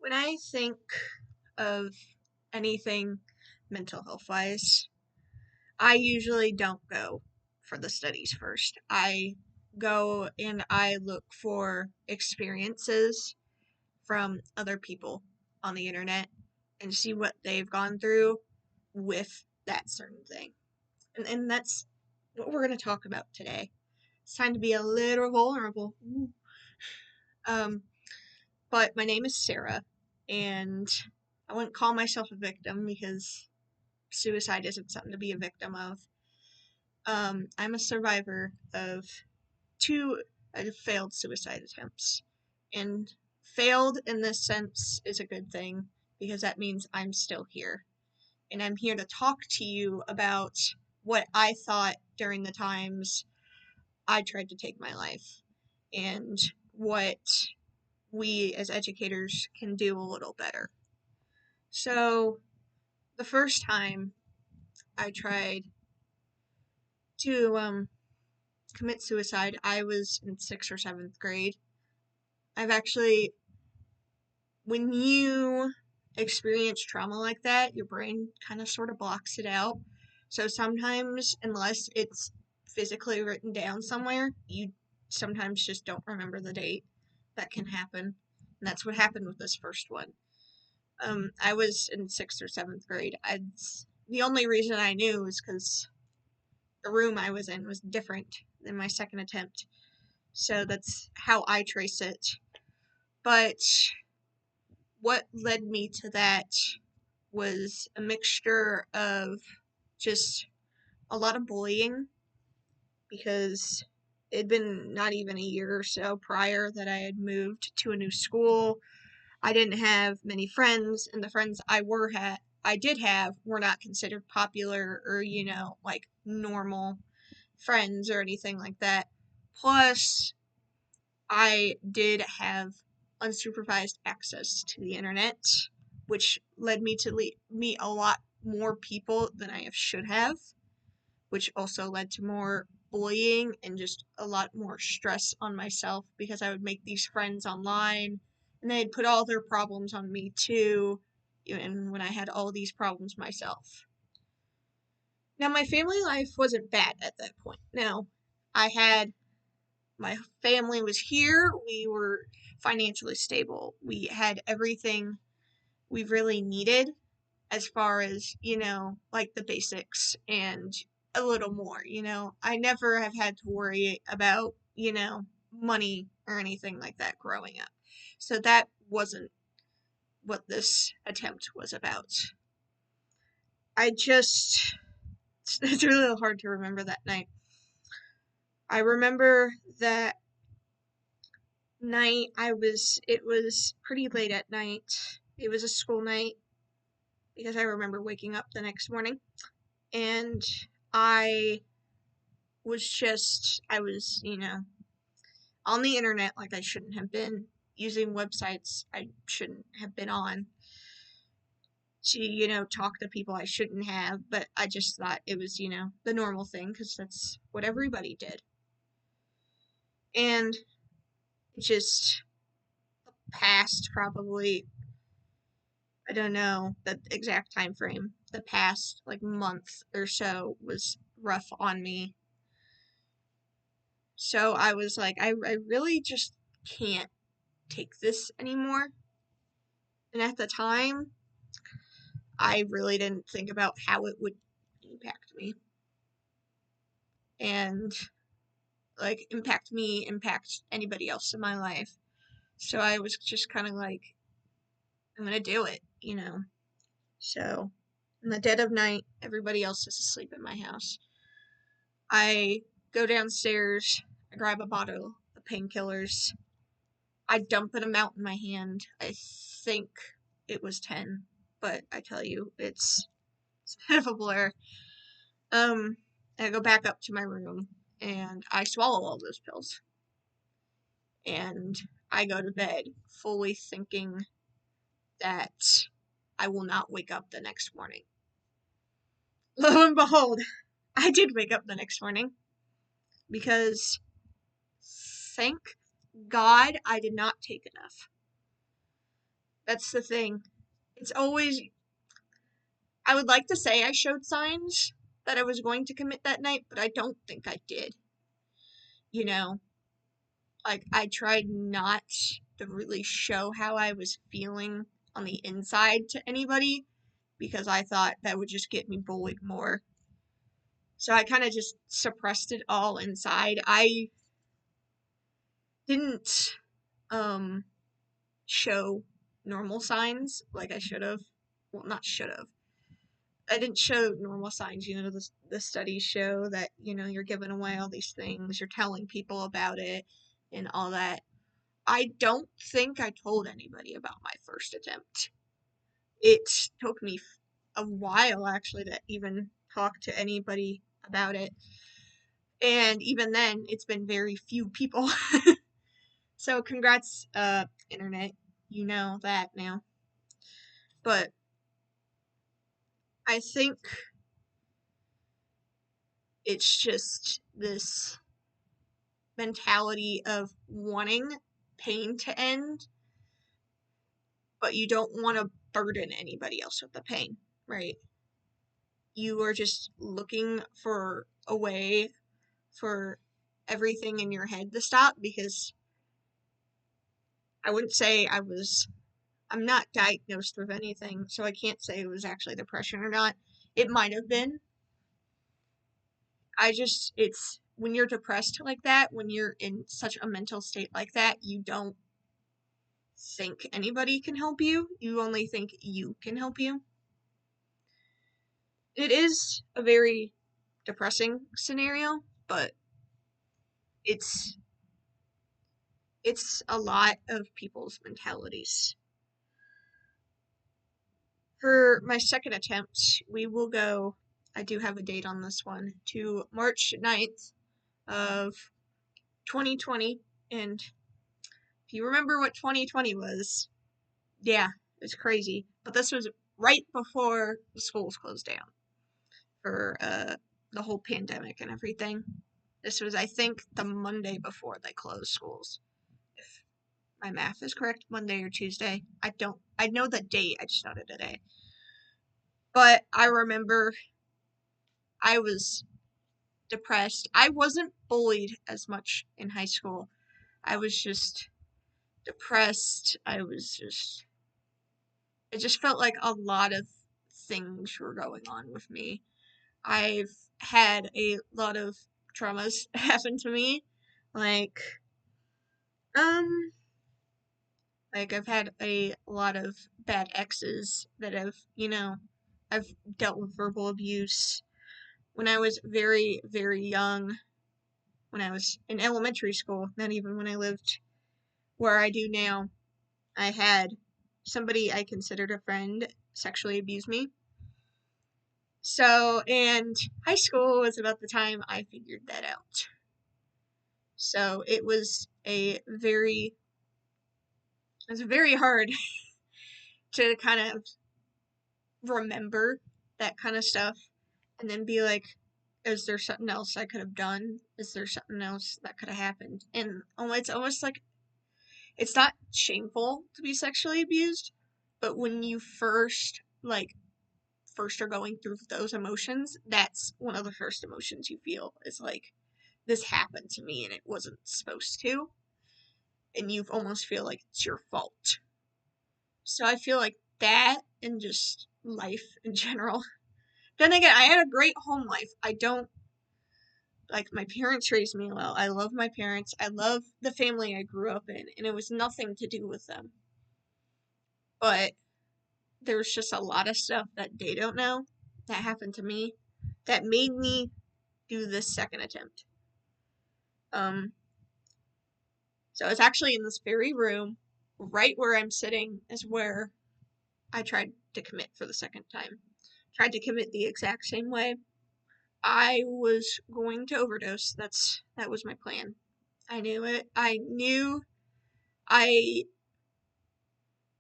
When I think of anything mental health wise, I usually don't go for the studies first. I go and I look for experiences from other people on the internet and see what they've gone through with that certain thing. And that's what we're going to talk about today. It's time to be a little vulnerable. Um, but my name is Sarah, and I wouldn't call myself a victim because suicide isn't something to be a victim of. I'm a survivor of two failed suicide attempts. And failed in this sense is a good thing because that means I'm still here. And I'm here to talk to you about what I thought during the times I tried to take my life and what we as educators can do a little better. So, the first time I tried to commit suicide, I was in 6th or 7th grade. I've actually, when you experience trauma like that, your brain kind of sort of blocks it out. So sometimes, unless it's physically written down somewhere, you sometimes just don't remember the date. That can happen. And that's what happened with this first one. I was in 6th or 7th grade. The only reason I knew was because the room I was in was different than my second attempt. So that's how I trace it. But what led me to that was a mixture of just a lot of bullying because it'd been not even a year or so prior that I had moved to a new school. I didn't have many friends, and the friends I did have were not considered popular or, like normal friends or anything like that. Plus, I did have unsupervised access to the internet, which led me to meet a lot more people than I should have, which also led to more bullying and just a lot more stress on myself because I would make these friends online and they'd put all their problems on me too, even when I had all these problems myself. Now, my family life wasn't bad at that point. Now, my family was here, we were financially stable, we had everything we really needed as far as, like the basics and a little more, I never have had to worry about, money or anything like that growing up. So that wasn't what this attempt was about. It's really hard to remember that night. I remember that night it was pretty late at night. It was a school night because I remember waking up the next morning and I I was, on the internet like I shouldn't have been, using websites I shouldn't have been on to, talk to people I shouldn't have, but I just thought it was, the normal thing because that's what everybody did. And just past probably, I don't know the exact time frame, the past like month or so was rough on me. So I was like, I really just can't take this anymore. And at the time, I really didn't think about how it would impact me. And, like, impact anybody else in my life. So I was just kind of like, I'm gonna do it, So, in the dead of night, everybody else is asleep in my house. I go downstairs, I grab a bottle of painkillers, I dump an amount in my hand. I think it was 10, but I tell you, it's a bit of a blur. I go back up to my room and I swallow all those pills. And I go to bed fully thinking that I will not wake up the next morning. Lo and behold, I did wake up the next morning because thank God I did not take enough. That's the thing. It's always, I would like to say I showed signs that I was going to commit that night, but I don't think I did. You know, like I tried not to really show how I was feeling on the inside to anybody because I thought that would just get me bullied more. So I kind of just suppressed it all inside. I didn't um show normal signs like I should have. Well, not should have. I didn't show normal signs. The studies show that, you're giving away all these things, you're telling people about it, and all that. I don't think I told anybody about my first attempt. It took me a while, actually, to even talk to anybody about it. And even then, it's been very few people. So, congrats, internet. You know that now. But I think it's just this mentality of wanting pain to end, but you don't want to burden anybody else with the pain, right? You are just looking for a way for everything in your head to stop, because I wouldn't say I'm not diagnosed with anything, so I can't say it was actually depression or not. It might have been. It's when you're depressed like that, when you're in such a mental state like that, you don't think anybody can help you. You only think you can help you. It is a very depressing scenario, but it's it's a lot of people's mentalities. For my second attempt, we will go, I do have a date on this one, to March 9th of 2020. And if you remember what 2020 was, yeah, it's crazy. But this was right before the schools closed down for the whole pandemic and everything. This was, I think, the Monday before they closed schools. If my math is correct, Monday or Tuesday. I know the date, I just know the day. But I remember I was depressed. I wasn't bullied as much in high school. I was just depressed. It just felt like a lot of things were going on with me. I've had a lot of traumas happen to me. Like, um, like I've had a lot of bad exes that I've dealt with verbal abuse. When I was very, very young, when I was in elementary school, not even when I lived where I do now, I had somebody I considered a friend sexually abuse me. So, and high school was about the time I figured that out. So it was very hard to kind of remember that kind of stuff and then be like, is there something else I could have done? Is there something else that could have happened? And it's almost like, it's not shameful to be sexually abused, but when you first are going through those emotions, that's one of the first emotions you feel, is like, this happened to me and it wasn't supposed to. And you almost feel like it's your fault. So I feel like that, and just life in general. Then again, I had a great home life. I don't, like, my parents raised me well. I love my parents. I love the family I grew up in, and it was nothing to do with them. But there's just a lot of stuff that they don't know that happened to me that made me do this second attempt. So it's actually in this very room, right where I'm sitting, is where I tried to commit for the second time. Tried to commit the exact same way. I was going to overdose. That was my plan. I knew it. I knew I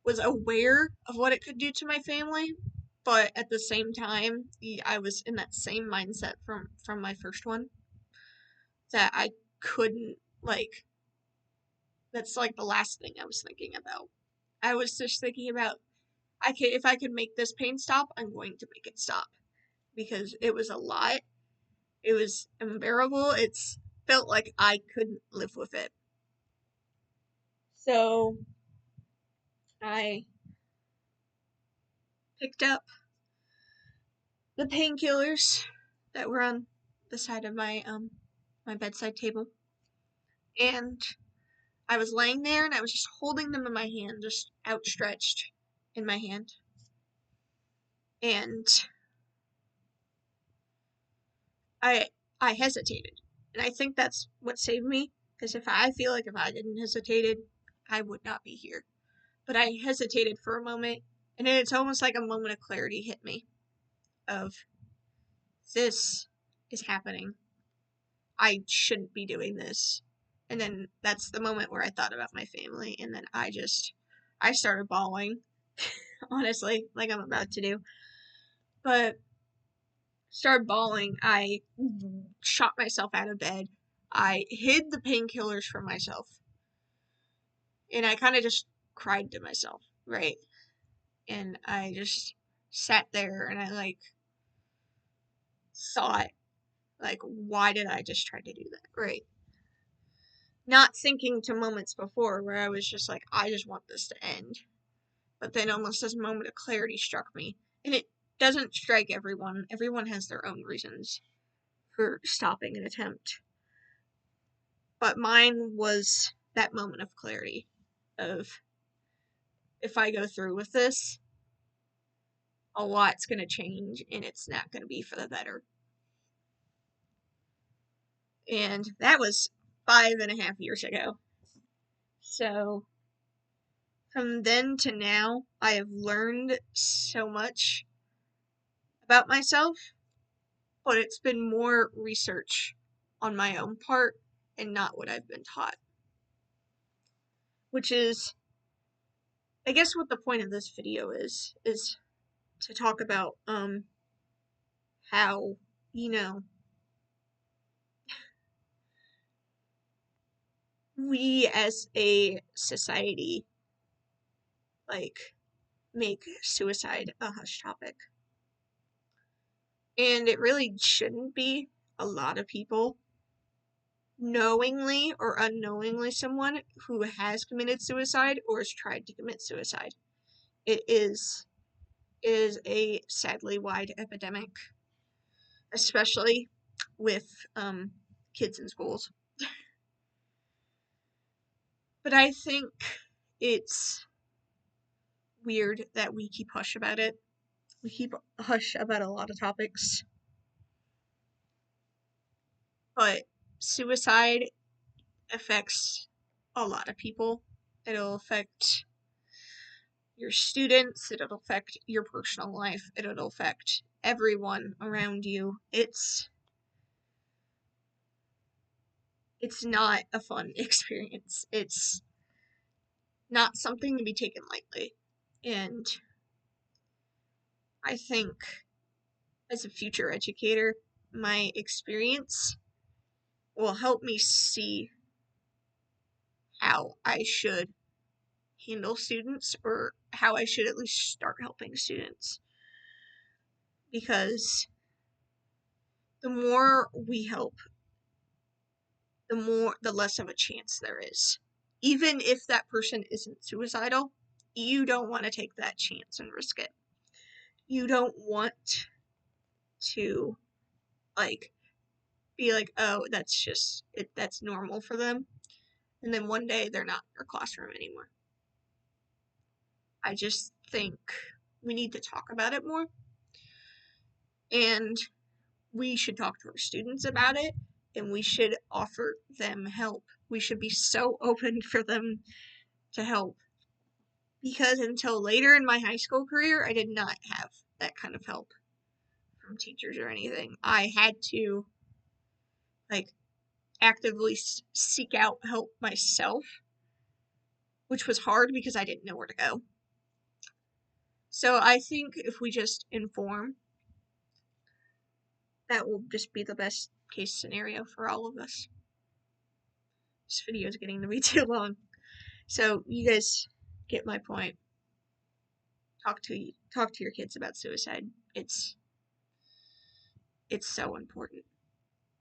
was aware of what it could do to my family, but at the same time, I was in that same mindset from my first one, that I couldn't, like, that's like the last thing I was thinking about. I was just thinking about, if I could make this pain stop, I'm going to make it stop. Because it was a lot. It was unbearable. It's felt like I couldn't live with it. So I picked up the painkillers that were on the side of my bedside table, and I was laying there and I was just holding them in my hand, just outstretched in my hand. And I hesitated. And I think that's what saved me, because I feel like if I didn't hesitated, I would not be here. But I hesitated for a moment, and then it's almost like a moment of clarity hit me of, this is happening. I shouldn't be doing this. And then that's the moment where I thought about my family, and then I started bawling, honestly, like I'm about to do. But started bawling. I shot myself out of bed. I hid the painkillers from myself. And I kind of just cried to myself, right? And I just sat there and I thought, why did I just try to do that, right? Not thinking to moments before where I was just like, I just want this to end. But then almost this moment of clarity struck me. And it doesn't strike everyone. Everyone has their own reasons for stopping an attempt. But mine was that moment of clarity of, if I go through with this, a lot's going to change and it's not going to be for the better. And that was 5.5 years ago. So from then to now, I have learned so much about myself, but it's been more research on my own part and not what I've been taught. Which is, I guess, what the point of this video is to talk about how, we as a society make suicide a hush topic. And it really shouldn't be. A lot of people, knowingly or unknowingly, someone who has committed suicide or has tried to commit suicide. It is a sadly wide epidemic, especially with kids in schools. But I think it's weird that we keep hush about it. We keep hush about a lot of topics. But suicide affects a lot of people. It'll affect your students, it'll affect your personal life, it'll affect everyone around you. It's not a fun experience. It's not something to be taken lightly. And I think as a future educator, my experience will help me see how I should handle students, or how I should at least start helping students. Because the more we help, the less of a chance there is. Even if that person isn't suicidal, you don't want to take that chance and risk it. You don't want to be like, oh, that's normal for them, and then one day they're not in your classroom anymore. I just think we need to talk about it more, and we should talk to our students about it, and we should offer them help. We should be so open for them to help. Because until later in my high school career, I did not have that kind of help from teachers or anything. I had to actively seek out help myself, which was hard because I didn't know where to go. So I think if we just inform, that will just be the best case scenario for all of us. This video is getting to be too long. So you guys get my point. Talk to your kids about suicide. It's so important.